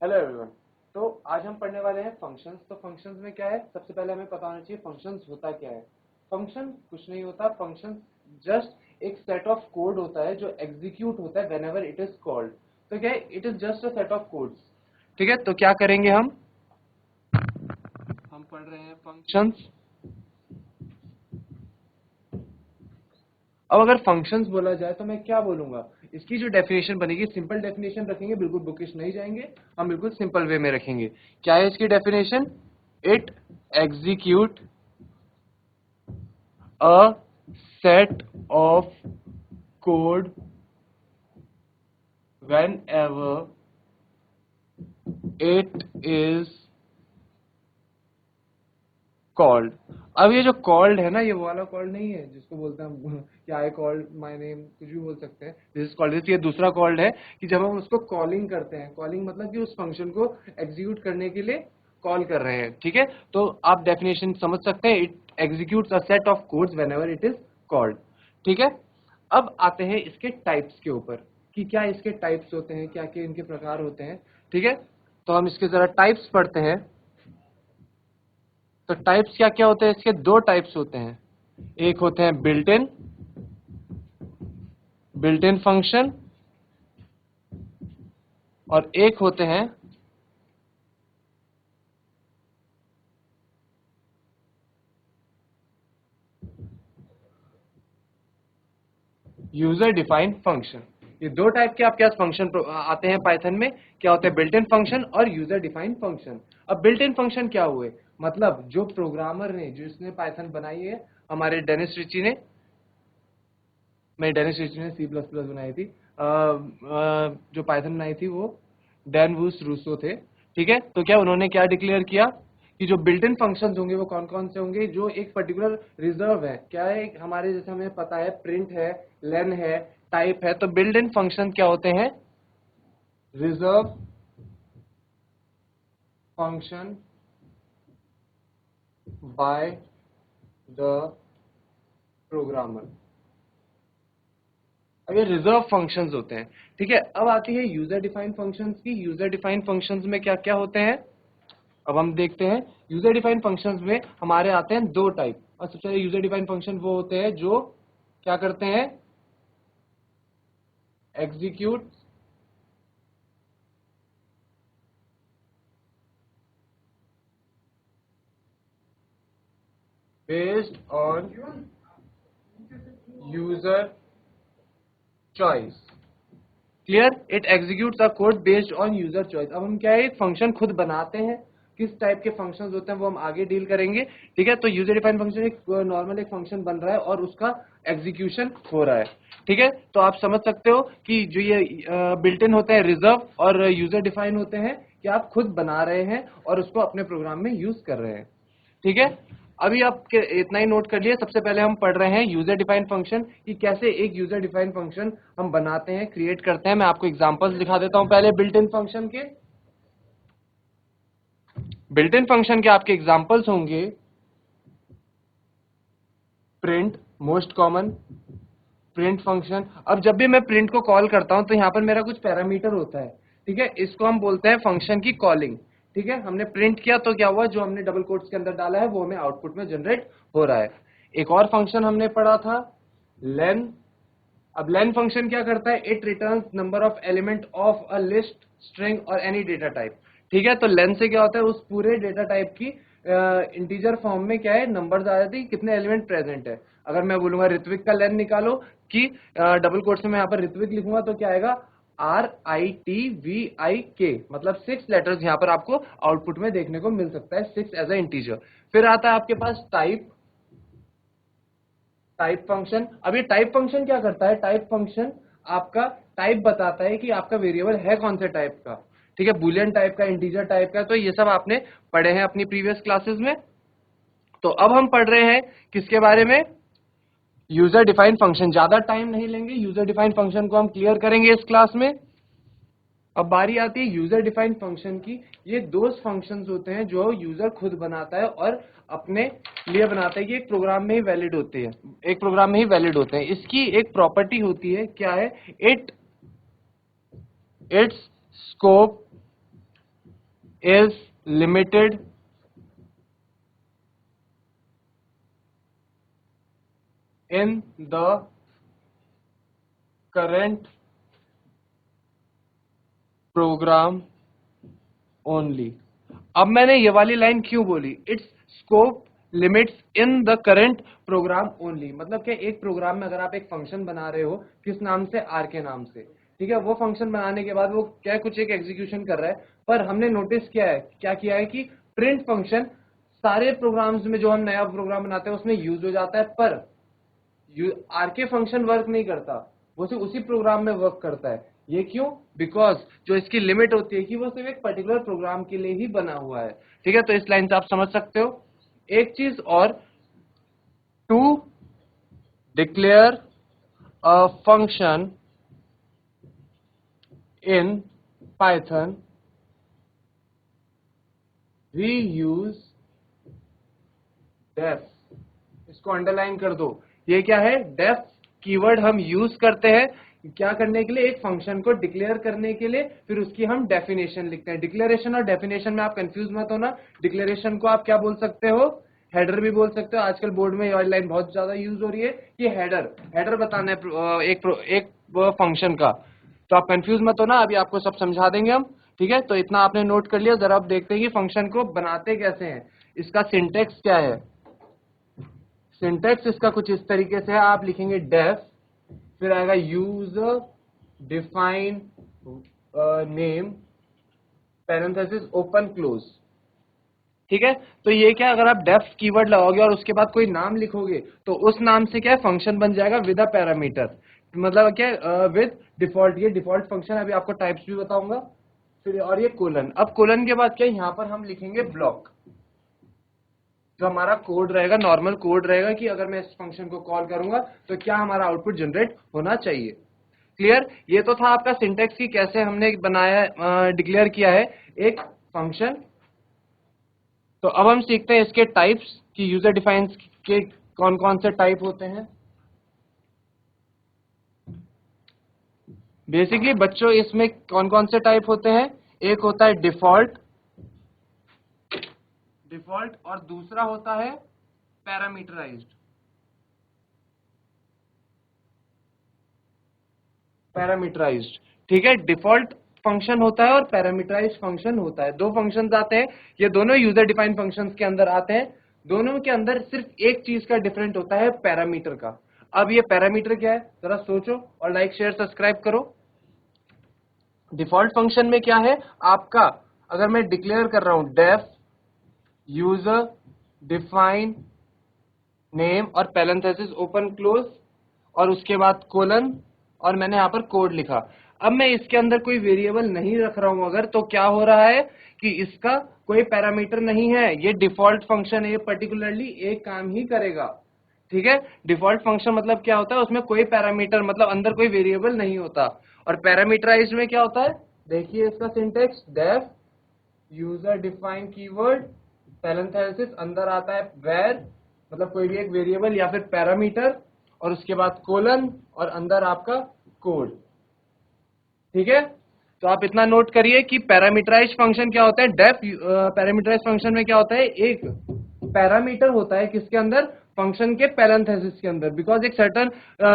Hello everyone. तो आज हम पढ़ने वाले हैं फंक्शंस। तो फंक्शंस में क्या है, सबसे पहले हमें पता होना चाहिए फंक्शंस होता क्या है। फंक्शन कुछ नहीं होता, फंक्शंस जस्ट एक सेट ऑफ कोड होता है जो एग्जीक्यूट होता है व्हेनेवर इट इज कॉल्ड। तो क्या है, it is just a set of codes. ठीक है, तो क्या करेंगे हम पढ़ रहे हैं फंक्शंस। अब अगर फंक्शंस बोला जाए तो मैं क्या बोलूंगा, इसकी जो डेफिनेशन बनेगी सिंपल डेफिनेशन रखेंगे, बिल्कुल बुकिश नहीं जाएंगे, हम बिल्कुल सिंपल वे में रखेंगे। क्या है इसकी definition? It execute a set of code whenever it is called। अब ये जो कॉल्ड है ना, ये वो वाला कॉल्ड नहीं है जिसको बोलते हैं हम कि आई कॉल्ड माय नेम, कुछ भी बोल सकते हैं, दिस इज कॉल्ड। ये दूसरा कॉल्ड है कि जब हम उसको कॉलिंग करते हैं। कॉलिंग मतलब कि उस फंक्शन को एग्जीक्यूट करने के लिए कॉल कर रहे हैं। ठीक है, तो आप डेफिनेशन समझ सकते हैं, it executes a set of codes whenever it is called. ठीक है, अब आते हैं इसके टाइप्स के ऊपर कि क्या इसके टाइप्स होते हैं, क्या क्या इनके प्रकार होते हैं। ठीक है, तो हम इसके जरा टाइप्स पढ़ते हैं। तो टाइप्स क्या क्या होते हैं इसके? दो टाइप्स होते हैं, एक होते हैं बिल्ट इन फंक्शन, और एक होते हैं यूजर डिफाइंड फंक्शन। ये दो टाइप के आपके पास फंक्शन आते हैं पाइथन में। क्या होते हैं? बिल्ट इन फंक्शन और यूजर डिफाइंड फंक्शन। अब बिल्ट इन फंक्शन क्या हुए, मतलब जो प्रोग्रामर ने, जिसने पाइथन बनाई है, हमारे डेनिस रिची ने, मैं डेनिस रिची ने C++ बनाई थी, जो पाइथन बनाई थी वो डैन वूस रूसो थे। ठीक है, तो क्या उन्होंने क्या डिक्लेयर किया कि जो बिल्ट इन फंक्शंस होंगे वो कौन कौन से होंगे, जो एक पर्टिकुलर रिजर्व है। क्या है, हमारे जैसे हमें पता है प्रिंट है, लेन है, टाइप है, तो बिल्ट इन फंक्शन क्या होते हैं? Reserve function by the programmer. अब ये रिजर्व फंक्शंस होते हैं। ठीक है, अब आती है यूजर डिफाइंड फंक्शंस की। यूजर डिफाइंड फंक्शंस में क्या क्या होते हैं, अब हम देखते हैं। यूजर डिफाइंड फंक्शंस में हमारे आते हैं दो टाइप। और सबसे पहले यूजर डिफाइंड फंक्शन वो होते हैं जो क्या करते हैं, execute based on user choice. Clear? It executes a code based on user choice. अब हम क्या है, एक फंक्शन खुद बनाते हैं। किस टाइप के फंक्शंस होते हैं वो हम आगे डील करेंगे। ठीक है, तो यूजर डिफाइंड फंक्शन एक नॉर्मल एक फंक्शन बन रहा है और उसका एग्जीक्यूशन हो रहा है। ठीक है, तो आप समझ सकते हो कि जो ये बिल्ट इन होते हैं रिजर्व, और यूजर डिफाइन होते हैं कि आप खुद बना रहे हैं और उसको अपने प्रोग्राम में यूज कर रहे हैं। ठीक है, अभी आप इतना ही नोट कर लिए। सबसे पहले हम पढ़ रहे हैं यूजर डिफाइंड फंक्शन, कि कैसे एक यूजर डिफाइंड फंक्शन हम बनाते हैं, क्रिएट करते हैं। मैं आपको एग्जांपल्स दिखा देता हूं पहले बिल्ट इन फंक्शन के। बिल्ट इन फंक्शन के आपके एग्जांपल्स होंगे print, most common print function. अब जब भी मैं प्रिंट को कॉल करता हूं तो यहाँ पर मेरा कुछ पैरामीटर होता है। ठीक है, इसको हम बोलते हैं फंक्शन की कॉलिंग। ठीक है, हमने प्रिंट किया तो क्या हुआ, जो हमने डबल कोट्स के अंदर डाला है वो हमें आउटपुट में जनरेट हो रहा है। एक और फंक्शन हमने पढ़ा था लेन। अब लेन फंक्शन क्या करता है, it returns number of element of a list, string और एनी डेटा टाइप। ठीक है, तो लेन से क्या होता है, उस पूरे डेटा टाइप की इंटीजर फॉर्म में क्या है, नंबर्स आ जाती है, कितने एलिमेंट प्रेजेंट है। अगर मैं बोलूंगा ऋत्विक का लेन निकालो, कि डबल कोट्स में मैं यहाँ पर ऋत्विक लिखूंगा तो क्या आएगा, RITVIK, मतलब 6 लेटर्स यहाँ पर आपको आउटपुट में देखने को मिल सकता है, 6 एज ए इंटीजर। फिर आता है आपके पास टाइप फंक्शन। अब ये टाइप फंक्शन क्या करता है, टाइप फंक्शन आपका टाइप बताता है कि आपका वेरिएबल है कौन से टाइप का। ठीक है, बुलियन टाइप का, इंटीजर टाइप का, तो ये सब आपने पढ़े हैं अपनी प्रीवियस क्लासेस में। तो अब हम पढ़ रहे हैं किसके बारे में, यूजर डिफाइंड फंक्शन। ज्यादा टाइम नहीं लेंगे, यूजर डिफाइंड फंक्शन को हम क्लियर करेंगे इस क्लास में। अब बारी आती है यूजर डिफाइंड फंक्शन की। ये दो फंक्शंस होते हैं जो यूजर खुद बनाता है और अपने लिए बनाता है, कि एक प्रोग्राम में ही वैलिड होती है, एक प्रोग्राम में ही वैलिड होते हैं। इसकी एक प्रॉपर्टी होती है, क्या है, it's scope is limited in the current program only. अब मैंने ये वाली लाइन क्यों बोली? Its scope limits in the current program only, मतलब क्या, एक प्रोग्राम में अगर आप एक फंक्शन बना रहे हो किस नाम से, आर के नाम से, ठीक है, वो फंक्शन बनाने के बाद वो क्या कुछ एक एग्जीक्यूशन कर रहा है, पर हमने नोटिस क्या किया है कि प्रिंट फंक्शन सारे प्रोग्राम्स में जो हम नया प्रोग्राम बनाते हैं उसमें यूज हो जाता है, पर आर के फंक्शन वर्क नहीं करता, वो सिर्फ उसी प्रोग्राम में वर्क करता है। ये क्यों? बिकॉज जो इसकी लिमिट होती है कि वो सिर्फ एक पर्टिकुलर प्रोग्राम के लिए ही बना हुआ है, ठीक है। तो इस लाइन से आप समझ सकते हो। एक चीज और, to declare a function in Python we use def, इसको अंडरलाइन कर दो। ये क्या है? डेफ कीवर्ड हम यूज करते हैं क्या करने के लिए? एक फंक्शन को डिक्लेयर करने के लिए, फिर उसकी हम डेफिनेशन लिखते हैं। डिक्लेरेशन और डेफिनेशन में आप कंफ्यूज मत होना। डिक्लेरेशन को आप क्या बोल सकते हो? हेडर भी बोल सकते हो। आजकल बोर्ड में ये लाइन बहुत ज्यादा यूज हो रही है कि हेडर बताना है एक फंक्शन का। तो आप कंफ्यूज मत होना, अभी आपको सब समझा देंगे हम, ठीक है। तो इतना आपने नोट कर लिया। जरा आप देखते हैं कि फंक्शन को बनाते कैसे हैं, इसका सिंटेक्स क्या है। सिंटेक्स इसका कुछ इस तरीके से है, आप लिखेंगे डेफ, फिर आएगा user define name parenthesis open close, ठीक है। तो ये क्या, अगर आप डेफ कीवर्ड लगाओगे और उसके बाद कोई नाम लिखोगे तो उस नाम से क्या फंक्शन बन जाएगा विद अ पैरामीटर, मतलब क्या विद डिफॉल्ट। ये डिफॉल्ट फंक्शन, अभी आपको टाइप्स भी बताऊंगा। फिर और ये कोलन, अब कोलन के बाद क्या, यहाँ पर हम लिखेंगे ब्लॉक, जो हमारा कोड रहेगा, नॉर्मल कोड रहेगा कि अगर मैं इस फंक्शन को कॉल करूंगा तो क्या हमारा आउटपुट जनरेट होना चाहिए। क्लियर? ये तो था आपका सिंटेक्स की कैसे हमने बनाया, डिक्लेयर किया है एक फंक्शन। तो अब हम सीखते हैं इसके टाइप्स कि यूजर डिफाइंस के कौन कौन से टाइप होते हैं। बेसिकली बच्चों इसमें कौन कौन से टाइप होते हैं? एक होता है डिफॉल्ट, और दूसरा होता है पैरामीटराइज्ड। ठीक है, डिफॉल्ट फंक्शन होता है और पैरामीटराइज्ड फंक्शन होता है। दो फंक्शंस आते हैं, ये दोनों यूजर डिफाइंड फंक्शंस के अंदर आते हैं। दोनों के अंदर सिर्फ एक चीज का डिफरेंट होता है, पैरामीटर का। अब ये पैरामीटर क्या है, जरा सोचो, और लाइक शेयर सब्सक्राइब करो। डिफॉल्ट फंक्शन में क्या है आपका, अगर मैं डिक्लेयर कर रहा हूं डेफ यूजर डिफाइन नेम और पैरेंथेसिस ओपन क्लोज और उसके बाद कोलन, और मैंने यहाँ पर कोड लिखा। अब मैं इसके अंदर कोई वेरिएबल नहीं रख रहा हूं अगर, तो क्या हो रहा है कि इसका कोई पैरामीटर नहीं है। ये डिफॉल्ट फंक्शन है, ये पर्टिकुलरली एक काम ही करेगा, ठीक है। डिफॉल्ट फंक्शन मतलब क्या होता है, उसमें कोई पैरामीटर, मतलब अंदर कोई वेरिएबल नहीं होता। और पैरामीटराइज्ड में क्या होता है, देखिए इसका syntax, def user define keyword parenthesis, अंदर आता है वेर, मतलब कोई भी एक वेरिएबल या फिर पैरामीटर, और उसके बाद कोलन, और अंदर आपका कोड, ठीक है। तो आप इतना नोट करिए कि पैरामीटराइज्ड फंक्शन क्या होता है। डेफ पैरामीटराइज्ड फंक्शन में क्या होता है, एक पैरामीटर होता है किसके अंदर, फंक्शन के पैरेंथेसिस के अंदर। बिकॉज एक सर्टन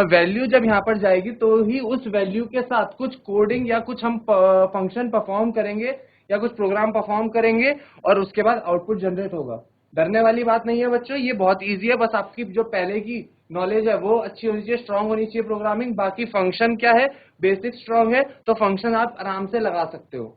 वैल्यू जब यहाँ पर जाएगी तो ही उस वैल्यू के साथ कुछ कोडिंग या कुछ हम फंक्शन परफॉर्म करेंगे या कुछ प्रोग्राम परफॉर्म करेंगे और उसके बाद आउटपुट जनरेट होगा। डरने वाली बात नहीं है बच्चों, ये बहुत इजी है। बस आपकी जो पहले की नॉलेज है वो अच्छी होनी चाहिए, स्ट्रांग होनी चाहिए प्रोग्रामिंग। बाकी फंक्शन क्या है, बेसिक स्ट्रांग है तो फंक्शन आप आराम से लगा सकते हो।